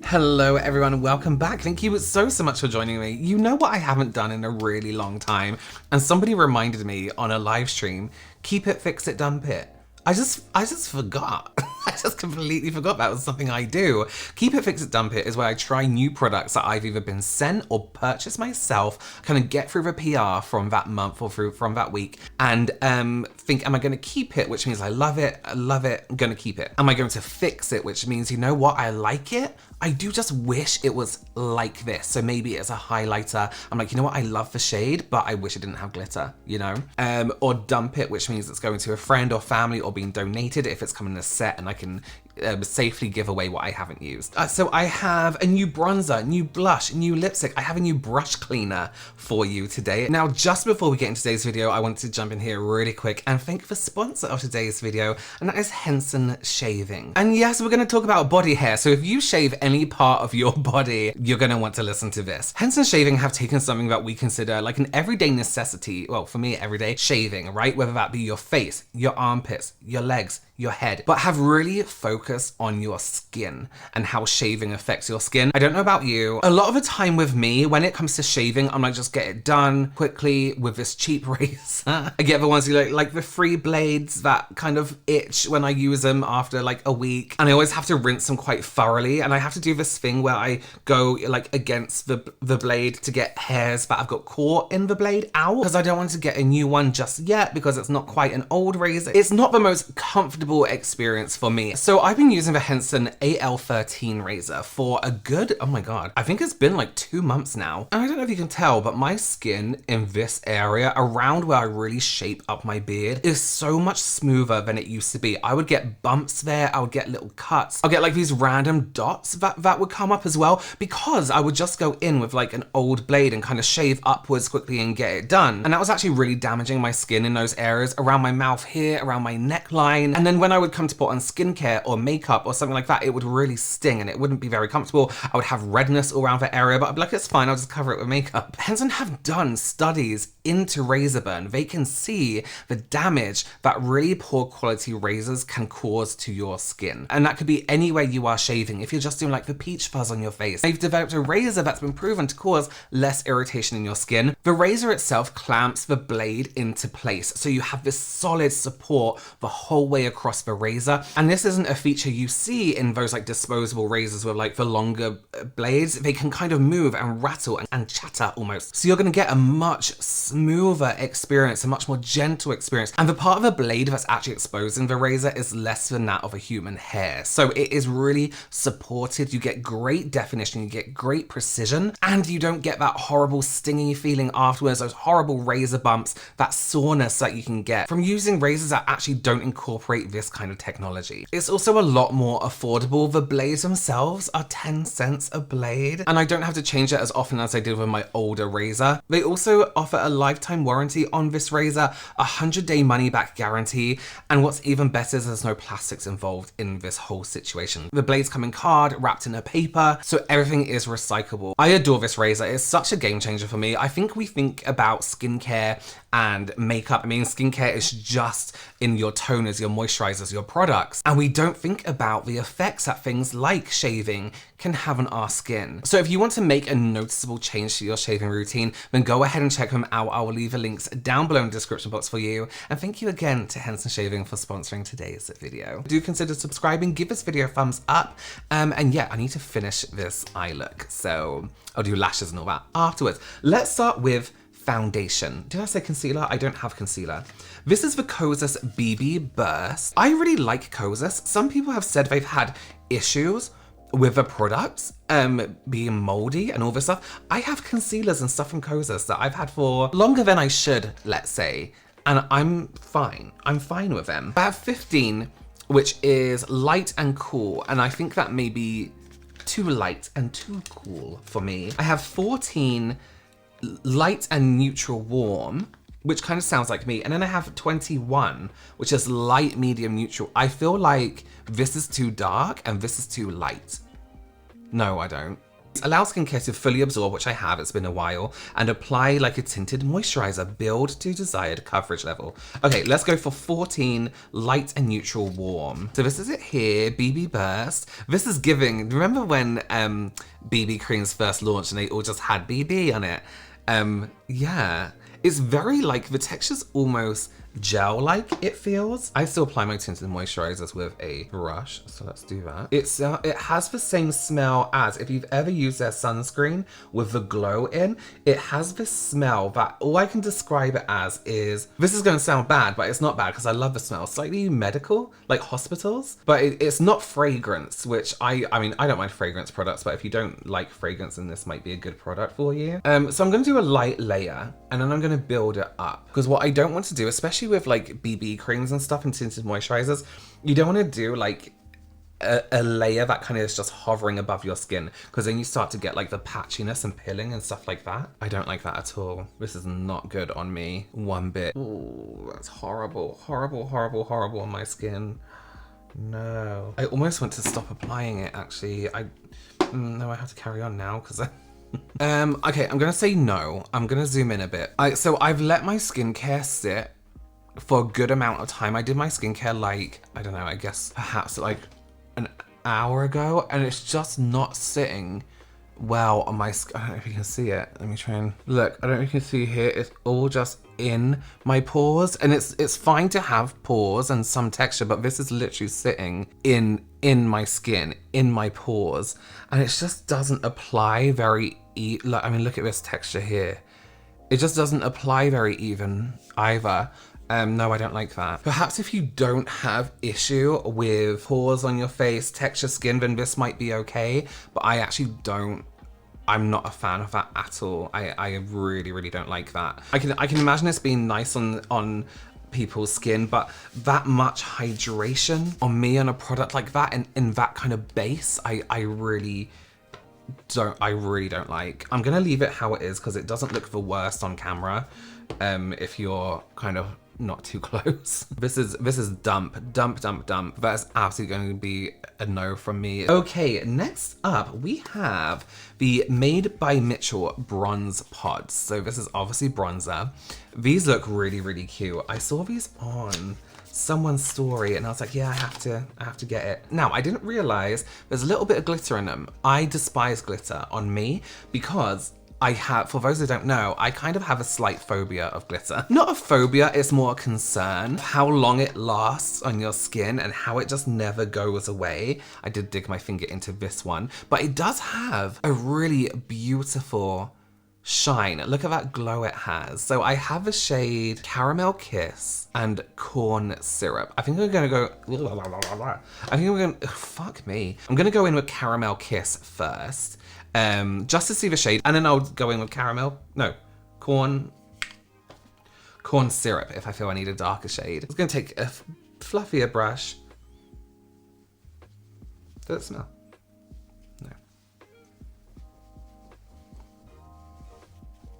Hello everyone, welcome back. Thank you so much for joining me. You know what I haven't done in a really long time, and somebody reminded me on a live stream, keep it, fix it, dump it. I just forgot. I just completely forgot that was something I do. Keep it, fix it, dump it is where I try new products that I've either been sent or purchased myself, kind of get through the PR from that month or from that week, and think, am I gonna keep it, which means I love it, I'm gonna keep it. Am I going to fix it, which means, you know what, I like it, I do just wish it was like this. So maybe it's a highlighter. I'm like, you know what, I love the shade, but I wish it didn't have glitter, you know? Or dump it, which means it's going to a friend or family or being donated if it's coming in a set and I can safely give away what I haven't used. So I have a new bronzer, new blush, new lipstick. I have a new brush cleaner for you today. Now, just before we get into today's video, I wanted to jump in here really quick and thank the sponsor of today's video, and that is Henson Shaving. And yes, we're gonna talk about body hair. So if you shave any part of your body, you're gonna want to listen to this. Henson Shaving have taken something that we consider like an everyday necessity, well, for me, everyday shaving, right? Whether that be your face, your armpits, your legs, your head, but have really focused on your skin and how shaving affects your skin. I don't know about you. A lot of the time with me, when it comes to shaving, I'm like, just get it done quickly with this cheap razor. I get the ones who like the free blades that kind of itch when I use them after like a week. And I always have to rinse them quite thoroughly. And I have to do this thing where I go like against the blade to get hairs that I've got caught in the blade out, because I don't want to get a new one just yet because it's not quite an old razor. It's not the most comfortable experience for me. So I've been using the Henson AL13 razor for a good, oh my God, I think it's been like 2 months now. And I don't know if you can tell, but my skin in this area around where I really shape up my beard is so much smoother than it used to be. I would get bumps there, I would get little cuts, I'll get like these random dots that would come up as well, because I would just go in with like an old blade and kind of shave upwards quickly and get it done. And that was actually really damaging my skin in those areas around my mouth here, around my neckline. And then when I would come to put on skincare or makeup or something like that, it would really sting and it wouldn't be very comfortable. I would have redness all around the area, but I'd be like, it's fine, I'll just cover it with makeup. Henson have done studies into razor burn. They can see the damage that really poor quality razors can cause to your skin. And that could be anywhere you are shaving. If you're just doing like the peach fuzz on your face, they've developed a razor that's been proven to cause less irritation in your skin. The razor itself clamps the blade into place, so you have this solid support the whole way across the razor. And this isn't a feature you see in those like disposable razors with like the longer blades. They can kind of move and rattle and chatter almost. So you're gonna get a much smoother experience, a much more gentle experience. And the part of the blade that's actually exposed in the razor is less than that of a human hair. So it is really supported. You get great definition, you get great precision, and you don't get that horrible stinging feeling afterwards, those horrible razor bumps, that soreness that you can get from using razors that actually don't incorporate this kind of technology. It's also a lot more affordable. The blades themselves are 10 cents a blade, and I don't have to change it as often as I did with my older razor. They also offer a lifetime warranty on this razor, a 100-day money-back guarantee, and what's even better is there's no plastics involved in this whole situation. The blades come in card, wrapped in a paper, so everything is recyclable. I adore this razor. It's such a game changer for me. I think we think about skincare and makeup. I mean, skincare is just in your toners, your moisturizers, your products, and we don't think about the effects that things like shaving can have on our skin. So if you want to make a noticeable change to your shaving routine, then go ahead and check them out. I will leave the links down below in the description box for you. And thank you again to Henson Shaving for sponsoring today's video. Do consider subscribing, give this video a thumbs up, and yeah, I need to finish this eye look, so I'll do lashes and all that afterwards. Let's start with foundation. Did I say concealer? I don't have concealer. This is the Kosas BB Burst. I really like Kosas. Some people have said they've had issues with the products being moldy and all this stuff. I have concealers and stuff from Kosas that I've had for longer than I should, let's say, and I'm fine. I'm fine with them. I have 15, which is light and cool, and I think that may be too light and too cool for me. I have 14 light and neutral warm, which kind of sounds like me. And then I have 21, which is light, medium, neutral. I feel like this is too dark and this is too light. No, I don't. Allow skincare to fully absorb, which I have, it's been a while, and apply like a tinted moisturizer. Build to desired coverage level. Okay, let's go for 14, light and neutral warm. So this is it here, BB Burst. This is giving, remember when BB creams first launched and they all just had BB on it? Yeah, it's very like, the texture's almost gel-like, it feels. I still apply my tinted moisturizers with a brush, so let's do that. It has the same smell as, if you've ever used their sunscreen with the glow in, it has this smell that all I can describe it as is, this is going to sound bad, but it's not bad because I love the smell. Slightly medical, like hospitals, but it's not fragrance, which I mean, I don't mind fragrance products, but if you don't like fragrance, then this might be a good product for you. So I'm going to do a light layer and then I'm going to build it up, because what I don't want to do, especially with like BB creams and stuff and tinted moisturizers, you don't want to do like a layer that kind of is just hovering above your skin, because then you start to get like the patchiness and pilling and stuff like that. I don't like that at all. This is not good on me one bit. Ooh, that's horrible, horrible, horrible, horrible on my skin. No, I almost want to stop applying it actually. No, I have to carry on now because okay, I'm gonna say no. I'm gonna zoom in a bit. So I've let my skincare sit for a good amount of time. I did my skincare like, I don't know, I guess perhaps like an hour ago, and it's just not sitting well on my skin. I don't know if you can see it. Let me try and look. I don't know if you can see here. It's all just in my pores, and it's fine to have pores and some texture, but this is literally sitting in my skin, in my pores, and it just doesn't apply very like, I mean, look at this texture here. It just doesn't apply very even either. No, I don't like that. Perhaps if you don't have issue with pores on your face, texture skin, then this might be okay, but I actually don't. I'm not a fan of that at all. I really, really don't like that. I can imagine this being nice on people's skin, but that much hydration on me on a product like that and in that kind of base, I really don't like. I'm gonna leave it how it is because it doesn't look the worst on camera. If you're kind of not too close. This is dump. That's absolutely going to be a no from me. Okay, next up we have the Made by Mitchell bronze pods. So this is obviously bronzer. These look really, really cute. I saw these on someone's story and I was like, yeah, I have to get it. Now, I didn't realize there's a little bit of glitter in them. I despise glitter on me because for those who don't know, I kind of have a slight phobia of glitter. Not a phobia, it's more a concern. How long it lasts on your skin and how it just never goes away. I did dig my finger into this one, but it does have a really beautiful shine. Look at that glow it has. So I have the shade Caramel Kiss and Corn Syrup. I think I'm gonna go, fuck me. I'm gonna go in with Caramel Kiss first. Just to see the shade, and then I'll go in with corn syrup if I feel I need a darker shade. I'm gonna take a fluffier brush. Does it smell? No.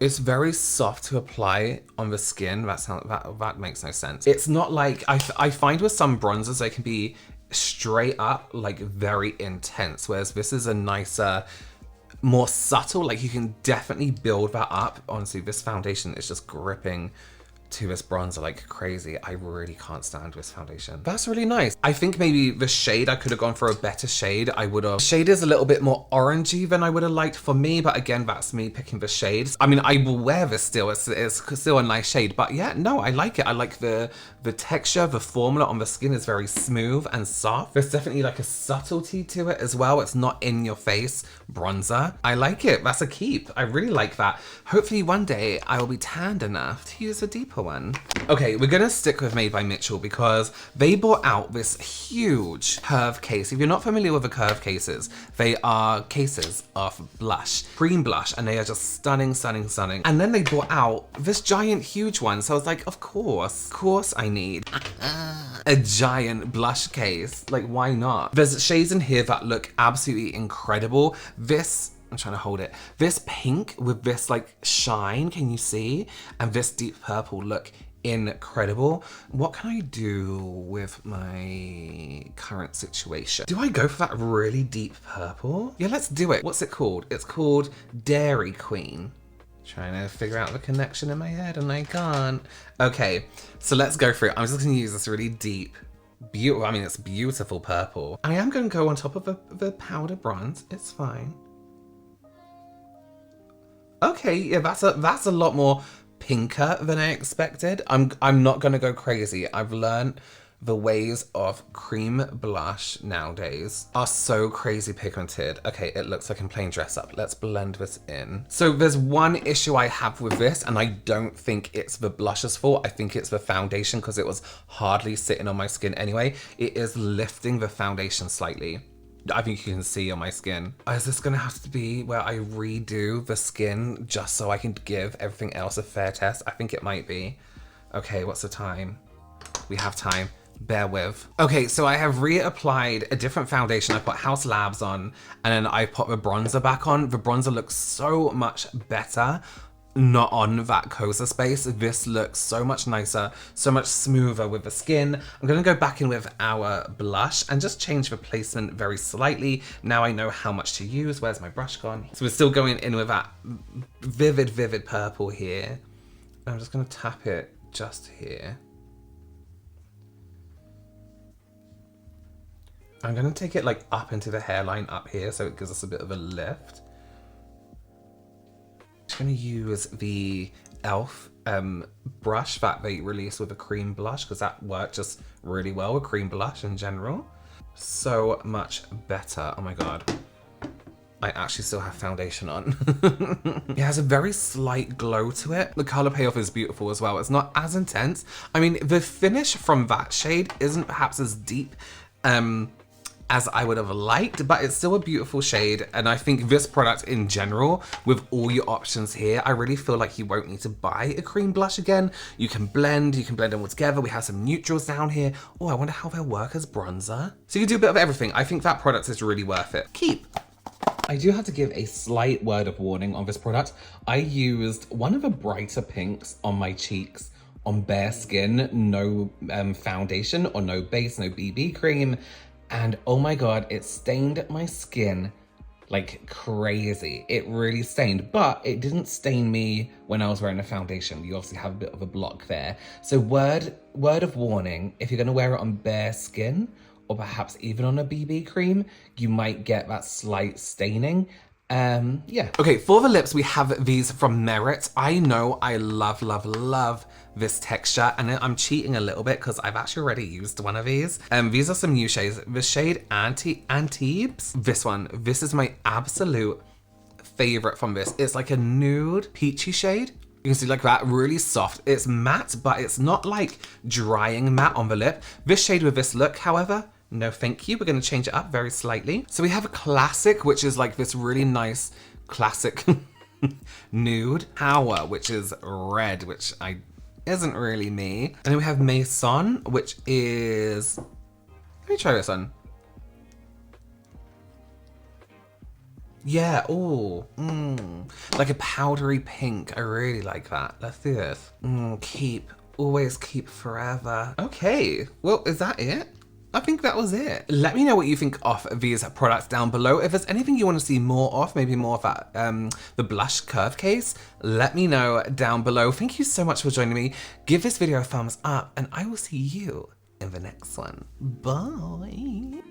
It's very soft to apply on the skin. That makes no sense. It's not like, I find with some bronzers they can be straight up, like very intense, whereas this is a nicer, more subtle, like you can definitely build that up. Honestly, this foundation is just gripping to this bronzer like crazy. I really can't stand this foundation. That's really nice. I think maybe the shade, I could have gone for a better shade. The shade is a little bit more orangey than I would have liked for me, but again, that's me picking the shades. I mean, I will wear this still. It's still a nice shade, but yeah, no, I like it. I like the texture, the formula on the skin is very smooth and soft. There's definitely like a subtlety to it as well. It's not in your face bronzer. I like it. That's a keep. I really like that. Hopefully one day I will be tanned enough to use a deeper one. Okay, we're gonna stick with Made by Mitchell because they brought out this huge curve case. If you're not familiar with the curve cases, they are cases of blush, cream blush, and they are just stunning, stunning, stunning. And then they brought out this giant, huge one. So I was like, of course I need a giant blush case. Like, why not? There's shades in here that look absolutely incredible. I'm trying to hold it. This pink with this like shine, can you see? And this deep purple look incredible. What can I do with my current situation? Do I go for that really deep purple? Yeah, let's do it. What's it called? It's called Dairy Queen. Trying to figure out the connection in my head and I can't. Okay, so let's go for it. I'm just gonna use this really deep, beautiful, I mean, it's beautiful purple. I am gonna go on top of the powder bronze. It's fine. Okay, yeah, that's a lot more pinker than I expected. I'm not gonna go crazy. I've learned the ways of cream blush nowadays are so crazy pigmented. Okay, it looks like I'm playing dress up. Let's blend this in. So there's one issue I have with this, and I don't think it's the blush's fault. I think it's the foundation because it was hardly sitting on my skin anyway. It is lifting the foundation slightly. I think you can see on my skin. Is this gonna have to be where I redo the skin just so I can give everything else a fair test? I think it might be. Okay, what's the time? We have time. Bear with. Okay, so I have reapplied a different foundation. I put House Labs on and then I put the bronzer back on. The bronzer looks so much better not on that kosas space. This looks so much nicer, so much smoother with the skin. I'm gonna go back in with our blush and just change the placement very slightly. Now I know how much to use. Where's my brush gone? So we're still going in with that vivid purple here. I'm just gonna tap it just here. I'm gonna take it like up into the hairline up here so it gives us a bit of a lift. I'm going to use the e.l.f. brush that they released with a cream blush because that worked just really well with cream blush in general. So much better. Oh my god. I actually still have foundation on. It has a very slight glow to it. The color payoff is beautiful as well. It's not as intense. I mean, the finish from that shade isn't perhaps as deep as I would have liked, but it's still a beautiful shade. And I think this product in general, with all your options here, I really feel like you won't need to buy a cream blush again. You can blend them all together. We have some neutrals down here. Oh, I wonder how they'll work as bronzer. So you can do a bit of everything. I think that product is really worth it. Keep. I do have to give a slight word of warning on this product. I used one of the brighter pinks on my cheeks on bare skin, no foundation or no base, no BB cream. And oh my god, it stained my skin like crazy. It really stained, but it didn't stain me when I was wearing a foundation. You obviously have a bit of a block there. So word of warning, if you're gonna wear it on bare skin, or perhaps even on a BB cream, you might get that slight staining. Yeah. Okay, for the lips, we have these from Merit. I know I love this texture, and I'm cheating a little bit because I've actually already used one of these. These are some new shades. The shade Antibes. This is my absolute favorite from this. It's like a nude peachy shade. You can see like that, really soft. It's matte, but it's not like drying matte on the lip. This shade with this look, however, no thank you. We're gonna change it up very slightly. So we have a classic, which is like this really nice classic nude. Power, which is red, which isn't really me. And then we have Maison, which is, let me try this on. Yeah, ooh, like a powdery pink. I really like that. Let's do this. Keep, always keep forever. Okay, well, is that it? I think that was it. Let me know what you think of these products down below. If there's anything you want to see more of, maybe more of that, the blush curve case, let me know down below. Thank you so much for joining me. Give this video a thumbs up and I will see you in the next one. Bye.